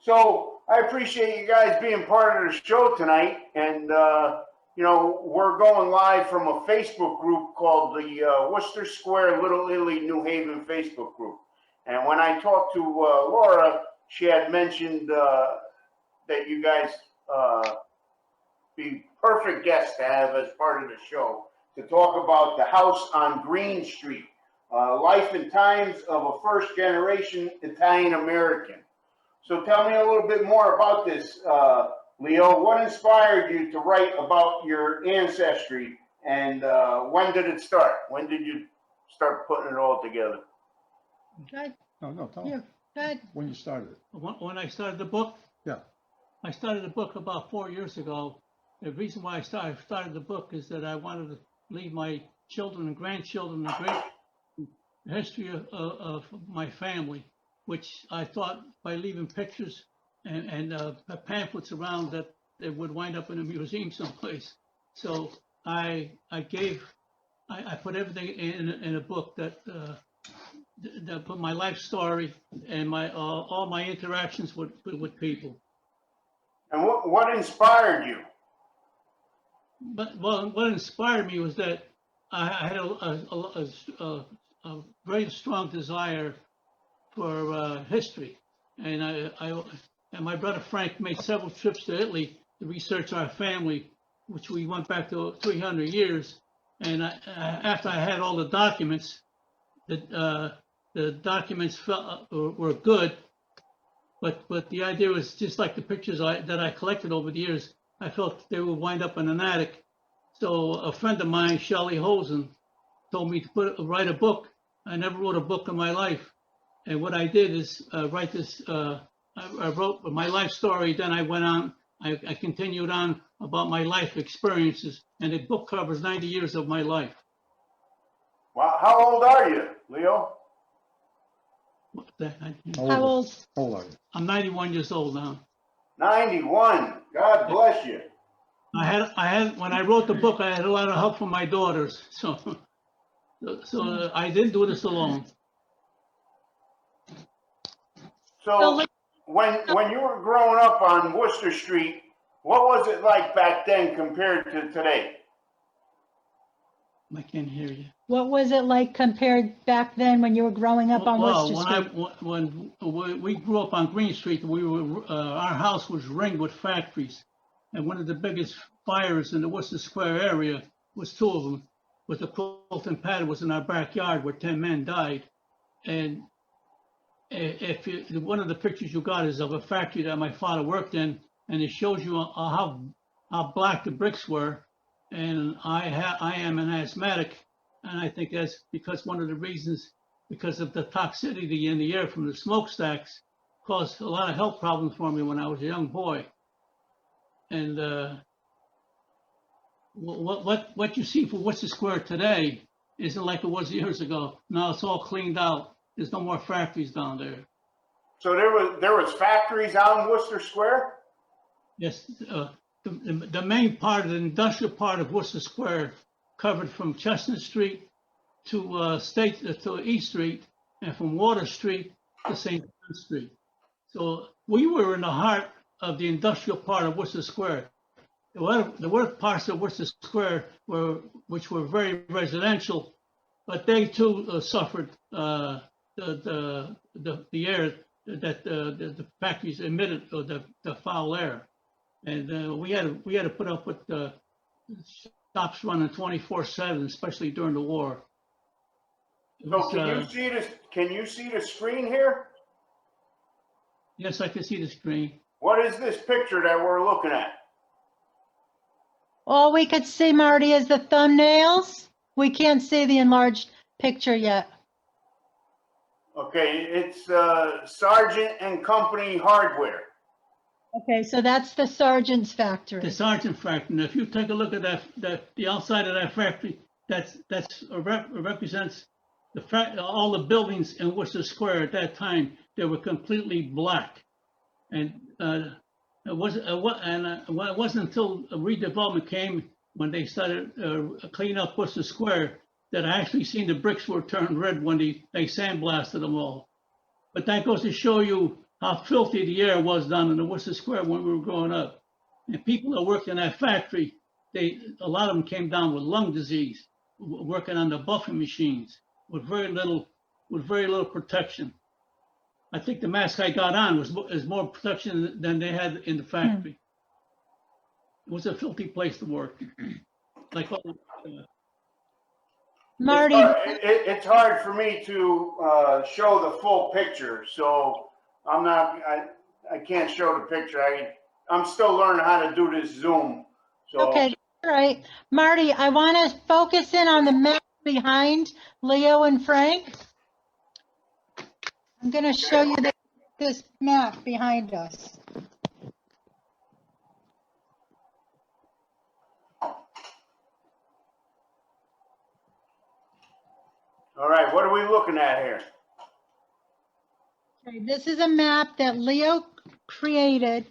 So I appreciate you guys being part of the show tonight. And, you know, we're going live from a Facebook group called the Worcester Square Little Italy New Haven Facebook group. And when I talked to Laura, she had mentioned that you guys be perfect guests to have as part of the show to talk about the house on Greene Street, life and times of a first-generation Italian-American. So tell me a little bit more about this, Leo. What inspired you to write about your ancestry, and when did it start? When did you start putting it all together? Okay. No, tell Yeah. them Go ahead. when you started it. When I started the book, Yeah. I started the book about 4 years ago. The reason why I started the book is that I wanted to leave my children and grandchildren a great history of my family, which I thought by leaving pictures and pamphlets around that it would wind up in a museum someplace. So I put everything in a book that put my life story and my all my interactions with people. And what inspired you? But what inspired me was that I had a very strong desire for history, and and my brother Frank made several trips to Italy to research our family, which we went back to 300 years. And after I had all the documents, the documents were good, but the idea was just like the pictures that I collected over the years. I felt they would wind up in an attic. So a friend of mine, Shelley Hosen, told me to write a book. I never wrote a book in my life. And what I did is write this, I wrote my life story, then I went on, I continued on about my life experiences, and the book covers 90 years of my life. Wow, how old are you, Leo? How old? How old are you? I'm 91 years old now. 91. God bless you. I had when I wrote the book, I had a lot of help from my daughters, so I didn't do this alone. So when you were growing up on Worcester Street, what was it like back then compared to today? I can't hear you. What was it like compared back then when you were growing up on Worcester Street? When we grew up on Greene Street, our house was ringed with factories, and one of the biggest fires in the Worcester Square area was 2 of them. With the Quilton pattern was in our backyard where 10 men died, and one of the pictures you got is of a factory that my father worked in, and it shows you how black the bricks were. And I am an asthmatic, and I think that's because one of the reasons, because of the toxicity in the air from the smokestacks, caused a lot of health problems for me when I was a young boy. And what you see for Worcester Square today isn't like it was years ago. Now it's all cleaned out. There's no more factories down there. So there was factories on Worcester Square? Yes, the main part of the industrial part of Worcester Square covered from Chestnut Street to to East Street, and from Water Street to St. John Street. So we were in the heart of the industrial part of Worcester Square. There were parts of Worcester Square which were very residential, but they too suffered the air that the factories emitted, or the foul air. And we had to put up with the shops running 24/7, especially during the war. So can you see the screen here? Yes, I can see the screen. What is this picture that we're looking at? All we could see, Marty, is the thumbnails. We can't see the enlarged picture yet. Okay, it's Sargent and Company Hardware. Okay, so that's the Sargent's factory. The Sargent factory. And if you take a look at the outside of that factory, represents all the buildings in Worcester Square at that time. They were completely black, and it wasn't until redevelopment came, when they started cleaning up Worcester Square, that I actually seen the bricks were turned red when they sandblasted them all. But that goes to show you how filthy the air was down in the Worcester Square when we were growing up. And people that worked in that factory, a lot of them came down with lung disease, working on the buffing machines with very little protection. I think the mask I got on is more protection than they had in the factory. It was a filthy place to work. Like, Marty, It's hard for me to show the full picture, so I can't show the picture. I'm still learning how to do this Zoom. So okay, all right. Marty, I want to focus in on the map behind Leo and Frank. I'm going to show you this map behind us. all right, what are we looking at here? Okay, this is a map that Leo created.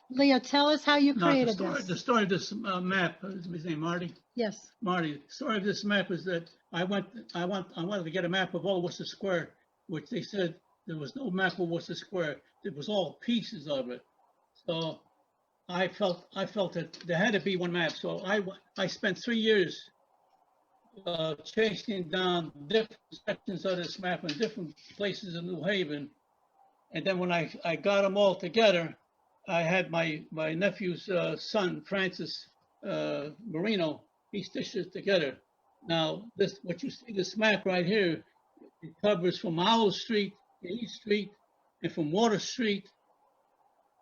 Leo, tell us how you created the this. story of this map, is his name Marty? Yes. Marty, the story of this map is that I wanted to get a map of all Worcester Square, which they said there was no map of Worcester Square. It was all pieces of it. So I felt that there had to be one map. So I spent 3 years chasing down different sections of this map in different places in New Haven. And then when I got them all together, I had my nephew's son, Francis Marino, he stitched it together. Now, what you see, this map right here, it covers from Howell Street to East Street, and from Water Street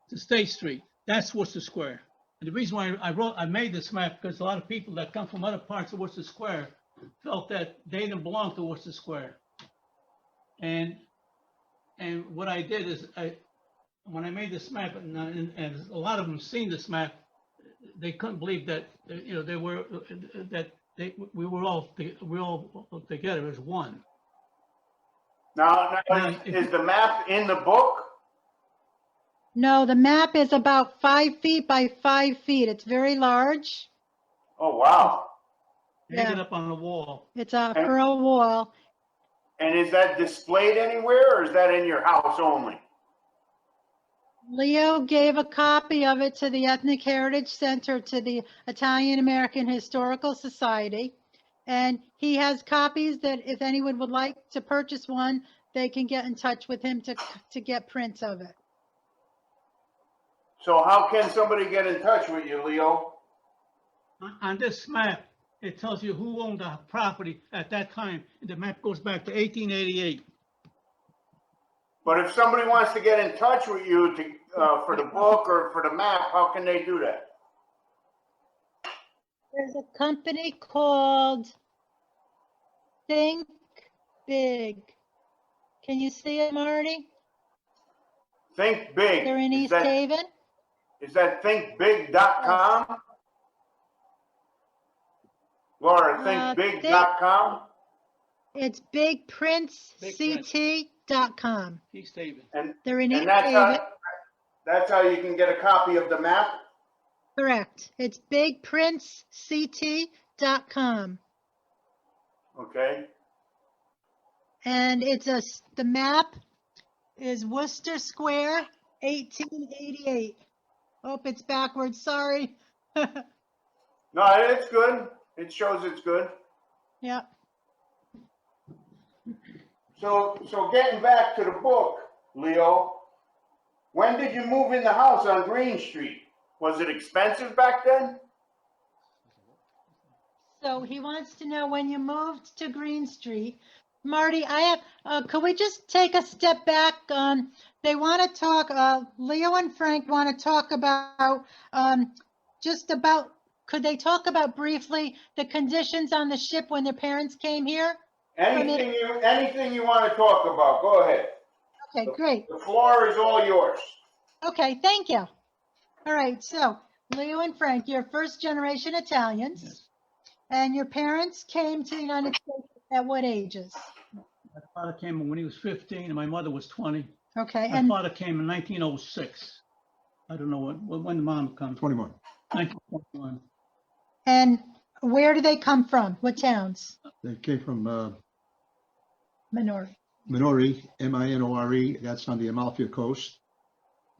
to State Street. That's Worcester Square. And the reason why I made this map, because a lot of people that come from other parts of Worcester Square felt that they didn't belong to Worcester Square. And what I did is when I made this map, and a lot of them seen this map, they couldn't believe that we were all together as one. Now is the map in the book? No, the map is about 5 feet by 5 feet. It's very large. Oh, wow. Hang it up on the wall. It's for a wall. And is that displayed anywhere, or is that in your house only? Leo gave a copy of it to the Ethnic Heritage Center, to the Italian American Historical Society. And he has copies that if anyone would like to purchase one, they can get in touch with him to get prints of it. So how can somebody get in touch with you, Leo? On this map, it tells you who owned the property at that time. The map goes back to 1888. But if somebody wants to get in touch with you for the book or for the map, how can they do that? There's a company called Think Big. Can you see it, Marty? Think Big. They're in East Haven. Is that thinkbig.com? Laura, thinkbig.com? It's bigprintsct.com. East Haven. They're in East And Haven. that's how you can get a copy of the map? Correct. It's bigprintsct.com. Okay. And the map is Worcester Square, 1888. Oh, it's backwards. Sorry. No, it's good. It shows it's good. Yeah. So getting back to the book, Leo, when did you move in the house on Greene Street? Was it expensive back then? So he wants to know when you moved to Greene Street. Marty, I have, could we just take a step back? They want to talk, Leo and Frank want to talk about, could they talk about briefly the conditions on the ship when their parents came here? Anything you want to talk about, go ahead. Okay, great. The floor is all yours. Okay, thank you. All right, so Leo and Frank, you're first generation Italians. Yes. And your parents came to the United States at what ages? My father came when he was 15 and my mother was 20. Okay, My and father came in 1906. I don't know when the mom comes. 21. 1921. and where do they come from? What towns? They came from Minori. Minori, Minore. That's on the Amalfi Coast.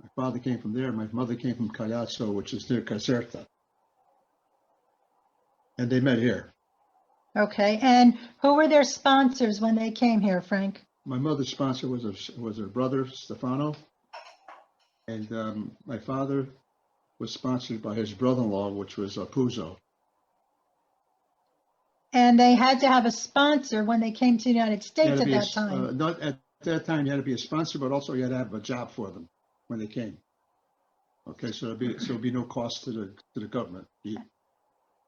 My father came from there. My mother came from Caiazzo, which is near Caserta. And they met here. Okay, and who were their sponsors when they came here, Frank? My mother's sponsor was her brother, Stefano. And my father was sponsored by his brother-in-law, which was Puzo. And they had to have a sponsor when they came to the United You had States to at be a- that time. Not at that time, you had to be a sponsor, but also you had to have a job for them when they came. Okay, so there'd be no cost to the government.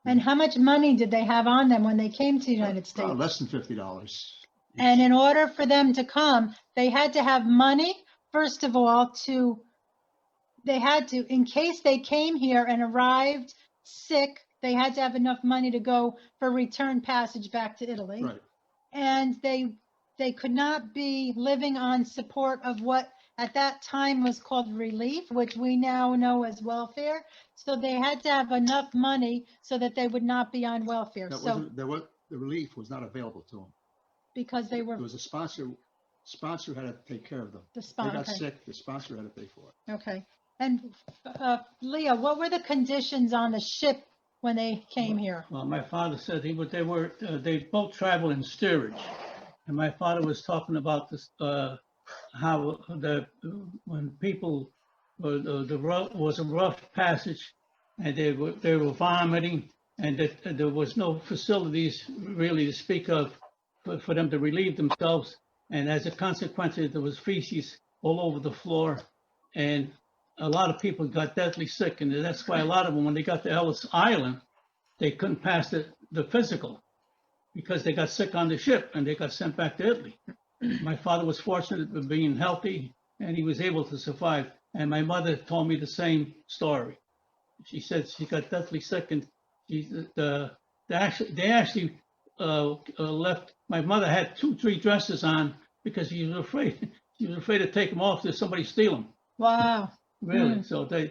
And how much money did they have on them when they came to the United States? Less than $50. And in order for them to come, they had to have money, first of all, in case they came here and arrived sick, they had to have enough money to go for return passage back to Italy. Right. And they could not be living on support of what at that time was called relief, which we now know as welfare. So they had to have enough money so that they would not be on welfare. The relief was not available to them. Because they were There was a sponsor had to take care of them. the They sponsor. got sick, the sponsor had to pay for it. Okay. And Leah, what were the conditions on the ship when they came here? Well, my father said they both traveled in steerage. And my father was talking about this, how when people, the road was a rough passage and they were vomiting and that there was no facilities really to speak of for them to relieve themselves. And as a consequence, there was feces all over the floor. And a lot of people got deathly sick. And that's why a lot of them, when they got to Ellis Island, they couldn't pass the physical because they got sick on the ship and they got sent back to Italy. My father was fortunate of being healthy and he was able to survive. And my mother told me the same story. She said she got deathly sick and they actually left. My mother had 2-3 dresses on because she was afraid. She was afraid to take them off if somebody steal them. Wow. Really? So there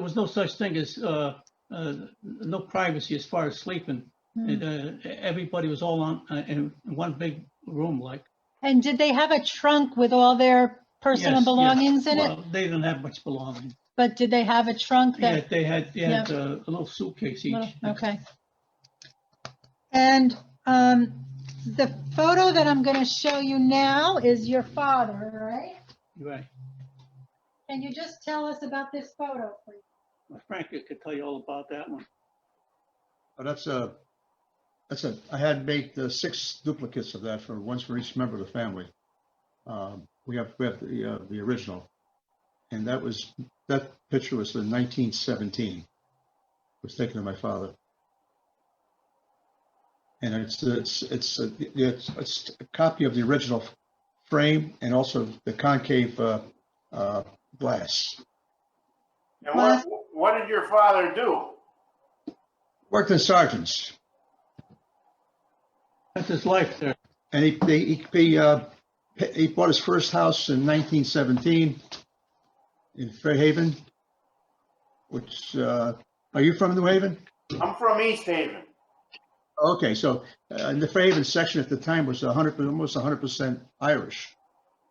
was no such thing as no privacy as far as sleeping. And everybody was all in one big room, like. And did they have a trunk with all their personal Yes, belongings in it? Well, they didn't have much belongings. But did they have a trunk Yeah, that? they had Yeah. a little suitcase each. Okay. And the photo that I'm going to show you now is your father, right? Right. Can you just tell us about this photo, please? Well, Frank could tell you all about that one. But I had made 6 duplicates of that once for each member of the family. We have the original, and that picture was in 1917. It was taken of my father, and it's a copy of the original frame and also the concave glass. And what did your father do? Worked in sergeants. That's his life there. And he bought his first house in 1917 in Fairhaven, which, are you from New Haven? I'm from East Haven. Okay, so in the Fairhaven section at the time was almost 100% Irish.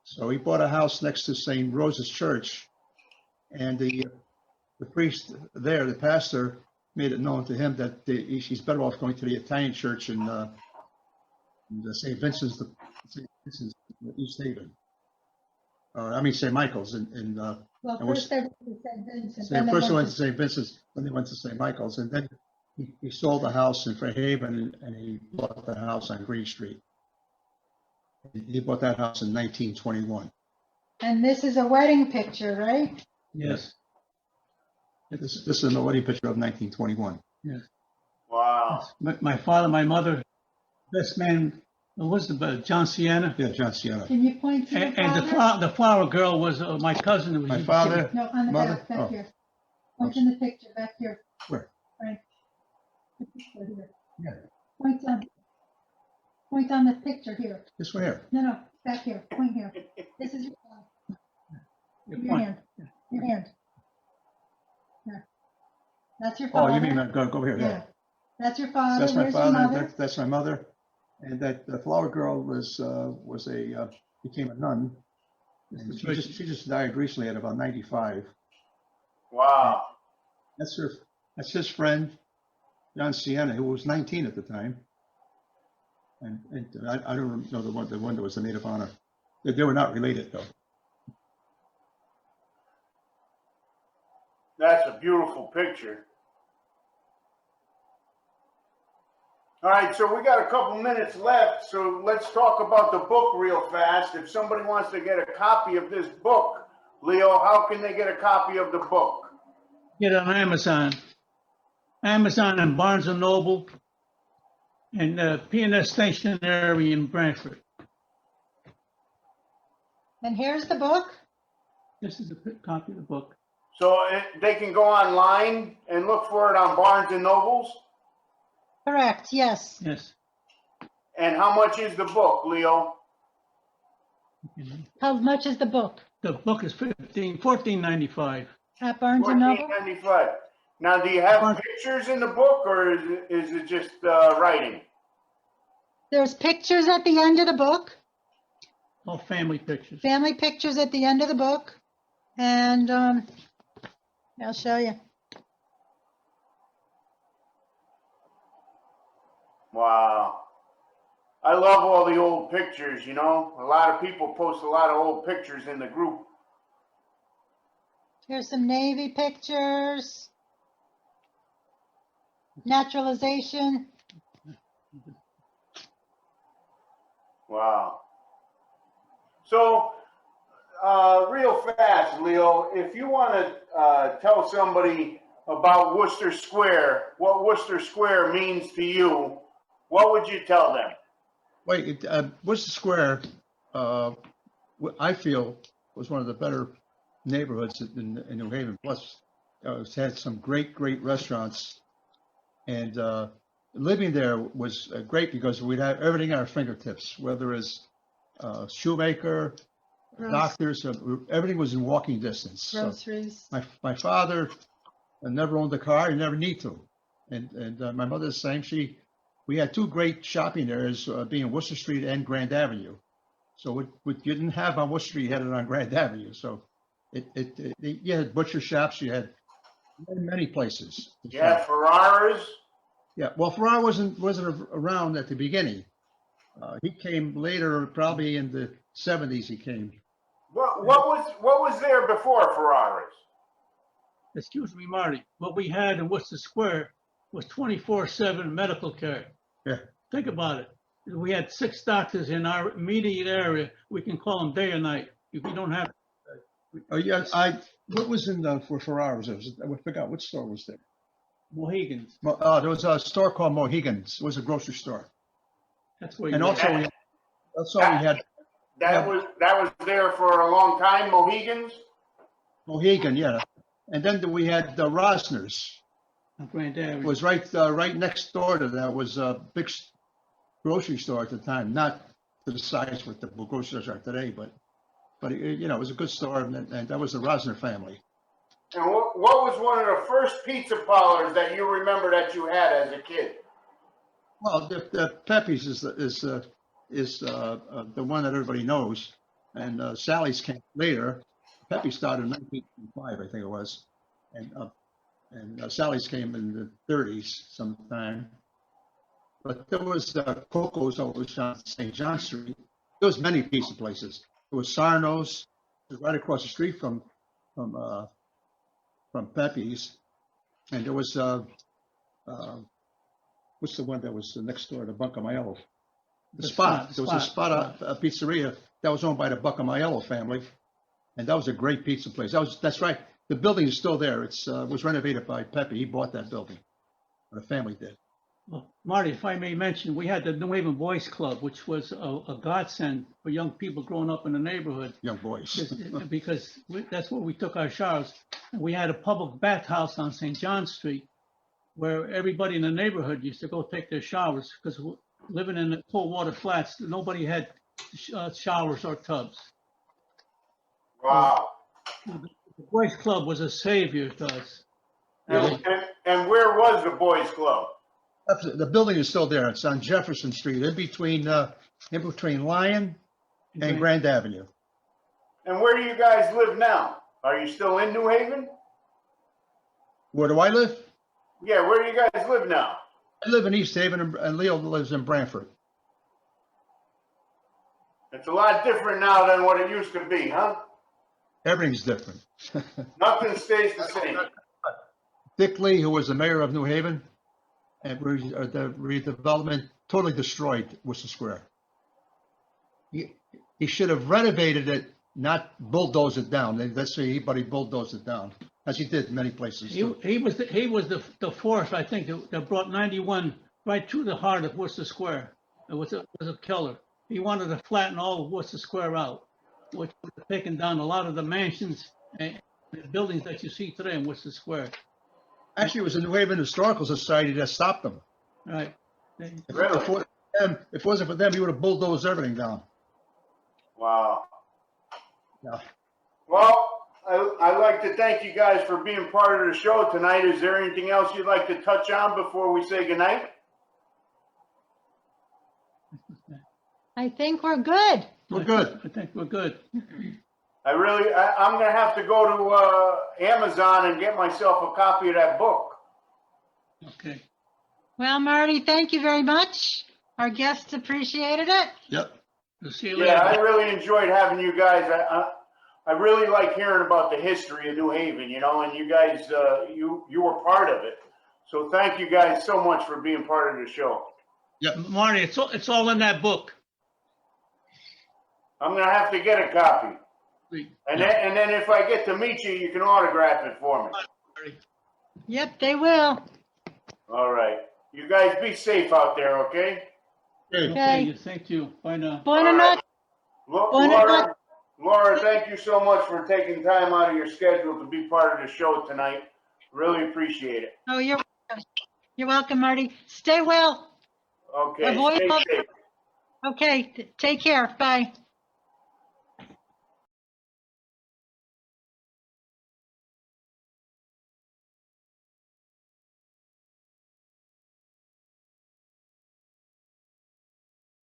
So he bought a house next to St. Rose's Church, and the priest there, the pastor, made it known to him that he's better off going to the Italian church in St. Vincent's, East Haven. St. Michael's Well, And first they went to St. Vincent. they first went to St. Vincent's, then they went to St. Michael's, and then he sold the house in Fairhaven and he bought the house on Greene Street. He bought that house in 1921. And this is a wedding picture, right? Yes. This is a wedding picture of 1921. Wow. My father, my mother, best man was John Sienna. Yeah, John Sienna. Can you point to your And father? the flower girl was my cousin. Who was My father, No, on the mother. back Oh, here. Point in the picture, back here. Where? Right. The picture here. Yeah. Point on the picture here. This one here. No, back here, point here. This is your father. Your hand, your hand. Yeah. That's your father. Oh, you mean, go over here, Yeah. yeah. That's your father. That's my Where's your father, mother? that's my mother. And that the flower girl became a nun And she just died recently at about 95. Wow. That's his friend, John Sienna, who was 19 at the time. And I don't know the one that was the maid of honor. They were not related though. That's a beautiful picture. All right, so we got a couple minutes left, so let's talk about the book real fast. If somebody wants to get a copy of this book, Leo, how can they get a copy of the book? Get it on Amazon. Amazon and Barnes & Noble and P&S Stationery in Brantford. And here's the book. This is a copy of the book. So they can go online and look for it on Barnes and Nobles? Correct, yes. Yes. And how much is the book, Leo? How much is the book? The book is $14.95. At Barnes and Noble? $14.95. Now, do you have pictures in the book, or is it just writing? There's pictures at the end of the book, All family pictures. family pictures at the end of the book. And I'll show you. Wow. I love all the old pictures, you know. A lot of people post a lot of old pictures in the group. Here's some Navy pictures. Naturalization. Wow. So, real fast, Leo, if you want to tell somebody about Worcester Square, what Worcester Square means to you, what would you tell them? Wait, Worcester Square, I feel, was one of the better neighborhoods in New Haven. Plus, it's had some great restaurants, and living there was great because we'd have everything at our fingertips, whether it's shoemaker, doctors, everything was in walking distance. Groceries. So my father never owned a car; he never need to, and my mother the same. We had two great shopping areas, being Worcester Street and Grand Avenue. So what you didn't have on Worcester Street, you had it on Grand Avenue. So you had butcher shops, you had many places. Yeah, Ferraris. Yeah, well, Ferrara wasn't around at the beginning. He came later, probably in the 70s. He came. What was there before Ferraris? Excuse me, Marty. What we had in Worcester Square was 24/7 medical care. Yeah. Think about it. We had 6 doctors in our immediate area. We can call them day or night. If you don't have. Oh yeah, what was in for Ferraris? I forgot which store was there. Mohegans. There was a store called Mohegans. It was a grocery store. That's where you And went. also we had That was there for a long time, Mohegans? Mohegan, yeah. And then we had the Rosner's. on Grand Avenue. It was right next door to that was a big grocery store at the time, not to the size what the grocery stores are today, but it was a good store, and that was the Rosner family. And what was one of the first pizza parlors that you remember that you had as a kid? Well, the Pepe's is the one that everybody knows, and Sally's came later. Pepe started in 1925, I think it was, and Sally's came in the 30s sometime. But there was Coco's over on St. John Street. There was many pizza places. There was Sarno's, it was right across the street from Pepe's, and there was what's the one that was next door to Buncamaiello? The Spot. There was a Spot, a pizzeria that was owned by the Buncamaiello family, and that was a great pizza place. That's right. The building is still there. It was renovated by Pepe. He bought that building. The family did. Well, Marty, if I may mention, we had the New Haven Boys Club, which was a godsend for young people growing up in the neighborhood. Young boys. because that's where we took our showers. And we had a public bathhouse on St. John Street where everybody in the neighborhood used to go take their showers because living in the cold water flats, nobody had showers or tubs. Wow. The Boys Club was a savior to us. And where was the boys' club? The building is still there. It's on Jefferson Street, in between Lyon and Grand Avenue. And where do you guys live now? Are you still in New Haven? Where do I live? Yeah, where do you guys live now? I live in East Haven and Leo lives in Branford. It's a lot different now than what it used to be, huh? Everything's different. Nothing stays the same. Dick Lee, who was the mayor of New Haven, and the redevelopment totally destroyed Worcester Square. He should have renovated it, not bulldozed it down. That's but he bulldozed it down, as he did in many places. He was the force, I think, that brought 91 right through the heart of Worcester Square. It was a killer. He wanted to flatten all of Worcester Square out, which would have taken down a lot of the mansions and the buildings that you see today in Worcester Square. Actually, it was the New Haven Historical Society that stopped them. Right. Really? If it wasn't for them, he would have bulldozed everything down. Wow. Yeah. Well, I'd like to thank you guys for being part of the show tonight. Is there anything else you'd like to touch on before we say goodnight? I think we're good. We're good. I think we're good. I'm going to have to go to Amazon and get myself a copy of that book. Okay. Well, Marty, thank you very much. Our guests appreciated it. Yep. We'll see you later. Yeah, I really enjoyed having you guys. I really like hearing about the history of New Haven, you know, and you guys, you were part of it. So thank you guys so much for being part of the show. Marty, it's all in that book. I'm going to have to get a copy. Great. And then if I get to meet you, you can autograph it for me. Yep, they will. All right. You guys be safe out there, okay? Okay. Thank you. Bye now. Buonanotte. Laura, Laura, thank you so much for taking time out of your schedule to be part of the show tonight. Really appreciate it. Oh, you're welcome, Marty. Stay well. Okay, Avoid stay all- safe. Okay, take care. Bye.